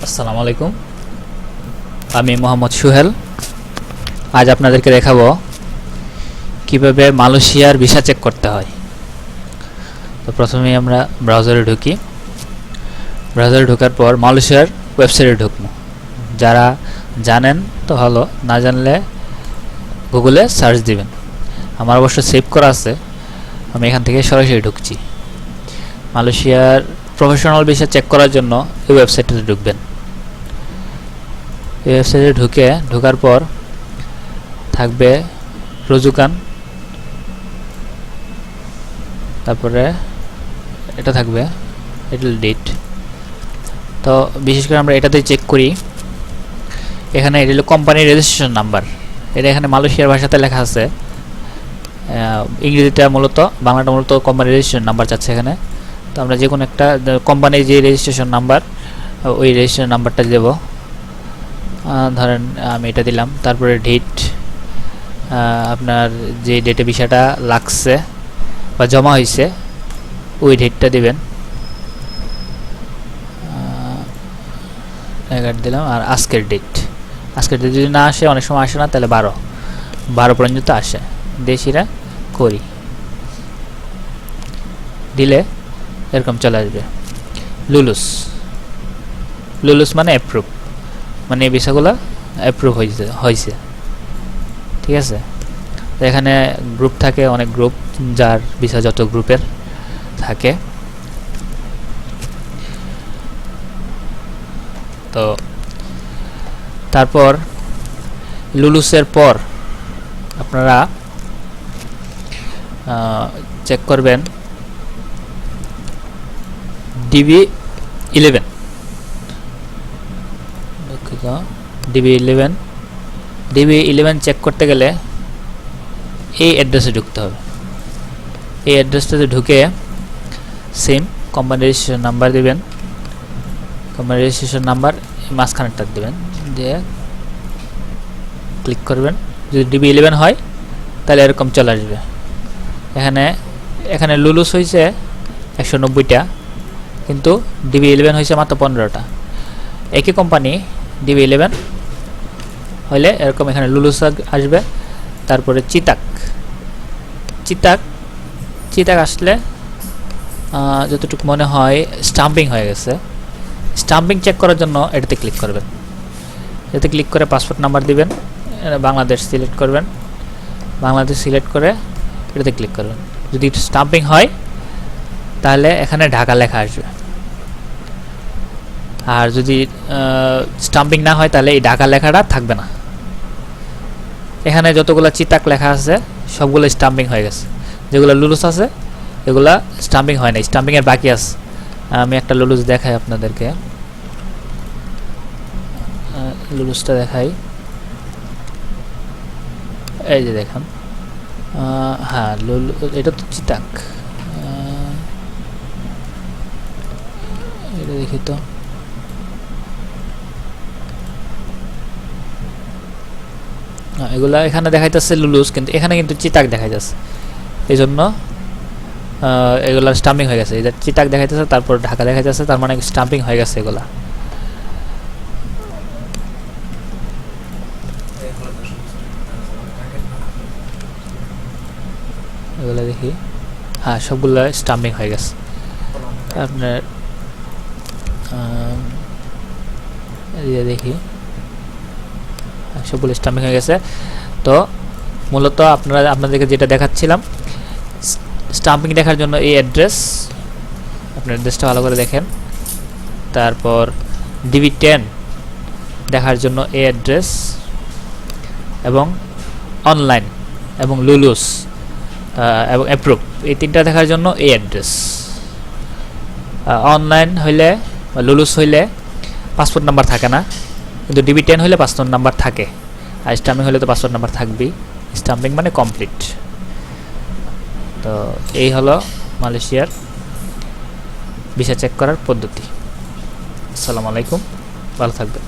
আসসালামু আলাইকুম, আমি মোহাম্মদ সুহেল। আজ আপনাদেরকে দেখাবো কিভাবে মালয়েশিয়ার ভিসা চেক করতে হয়। তো প্রথমেই আমরা ব্রাউজারে ঢুকি। ব্রাউজারে ঢোকার পর মালয়েশিয়ার ওয়েবসাইটে ঢুকবো। যারা জানেন তো ভালো, না জানলে গুগলে সার্চ দিবেন। আমার অবশ্য সেভ করা আছে, আমি এখান থেকে সরাসরি ঢুকছি। মালয়েশিয়ার প্রফেশনাল ভিসা চেক করার জন্য এই ওয়েবসাইটে ঢুকবেন। এই ওয়েবসাইটে ঢোকার পর থাকবে রুজুকান, তারপরে এটা থাকবে এটার ডেট। তো বিশেষ করে আমরা এটাতে চেক করি। এখানে এটা হলো কোম্পানির রেজিস্ট্রেশন নাম্বার। এটা এখানে মালয়েশিয়ার ভাষাতে লেখা আছে, ইংরেজিটা মূলত, বাংলাটা মূলত কোম্পানির রেজিস্ট্রেশন নাম্বার চাচ্ছে এখানে। তো আমরা যে কোনো একটা কোম্পানির যে রেজিস্ট্রেশন নাম্বার, ওই রেজিস্ট্রেশন নাম্বারটা দেব। ধরেন আমি এটা দিলাম। তারপরে ডেট, আপনার যে ডেটে ভিসাটা লাগছে বা জমা হয়েছে ওই ডেটটা দিবেন। 11 দিলাম। আর আজকের ডেট যদি না আসে, অনেক সময় আসে না, তাহলে 12 পর্যন্ত আসে। দেশিরা করি দিলে এরকম চলে আসবে লুলুস মানে অ্যাপ্রুভ, মানে এই ভিসাগুলো অ্যাপ্রুভ হয়েছে। ঠিক আছে। তো এখানে গ্রুপ থাকে, অনেক গ্রুপ, যার ভিসা যত গ্রুপের থাকে। তো তারপর লুলুসের পর আপনারা চেক করবেন DB11। DB11 চেক করতে গেলে এই অ্যাড্রেসে ঢুকতে হবে। এই অ্যাড্রেসটাতে ঢুকে সেম কোম্পানি রেজিস্ট্রেশন নাম্বার দিবেন। কোম্পানি রেজিস্ট্রেশন নাম্বার মাঝখানেরটা দেবেন, দিয়ে ক্লিক করবেন। যদি DB11 হয় তাহলে এরকম চলে আসবে। এখানে লুলুস হয়েছে 190টা, কিন্তু DB11 হয়েছে মাত্র 15টা। একই কোম্পানি DB11 হইলে এরকম এখানে লুলুস আসবে। তারপরে চিতাক আসলে যতটুকু মনে হয় স্টাম্পিং হয়ে গেছে। স্টাম্পিং চেক করার জন্য এটাতে ক্লিক করবেন। এটাতে ক্লিক করে পাসপোর্ট নাম্বার দিবেন, বাংলাদেশ সিলেক্ট করবেন। বাংলাদেশ সিলেক্ট করে এটাতে ক্লিক করবেন। যদি স্টাম্পিং হয় তাহলে এখানে ঢাকা লেখা আসবে। আর যদি স্টাম্পিং না হয় তাহলে এই ঢাকা লেখাটা থাকবে না। এখানে যতগুলো চিতাক লেখা আছে সবগুলো স্টাম্পিং হয়ে গেছে। যেগুলো লুলুস আছে এগুলা স্টাম্পিং হয় না, স্টাম্পিংয়ের বাকি আছে। আমি একটা লুলুস দেখাই আপনাদেরকে, লুলুসটা দেখাই। এই যে দেখুন, হ্যাঁ এটা তো চিতাক। এটা দেখি তো, এগুলা এখানে দেখাইতেছে লুলুস, কিন্তু এখানে কিন্তু চিতাক দেখাইতেছে। এই জন্য এগুলা স্টাম্পিং হয়ে গেছে। এটা চিতাক দেখাইতেছে, তারপর ঢাকা দেখাইতেছে, তার মানে স্টাম্পিং হয়ে গেছে এগুলা। এগুলা দেখি, হ্যাঁ সবগুলো স্টাম্পিং হয়ে গেছে। আপনার দেখি সবগুলো স্টাম্পিং হয়ে গেছে। তো মূলত আপনাদেরকে যেটা দেখাচ্ছিলাম, স্টাম্পিং দেখার জন্য এই অ্যাড্রেস, আপনার অ্যাড্রেসটা ভালো করে দেখেন। তারপর DB10 দেখার জন্য এই অ্যাড্রেস, এবং অনলাইন এবং লুলুস এবং অ্যাপ্রুভ, এই তিনটা দেখার জন্য এই অ্যাড্রেস। অনলাইন হইলে বা লুলুস হইলে পাসপোর্ট নাম্বার থাকে না, কিন্তু DB10 হইলে পাসপোর্ট নাম্বার থাকে। আর স্টাম্পিং হলে তো পাসপোর্ট নাম্বার থাকবেই। স্টাম্পিং মানে কমপ্লিট। তো এই হলো মালয়েশিয়ার ভিসা চেক করার পদ্ধতি। আসসালামু আলাইকুম, ভালো থাকবেন।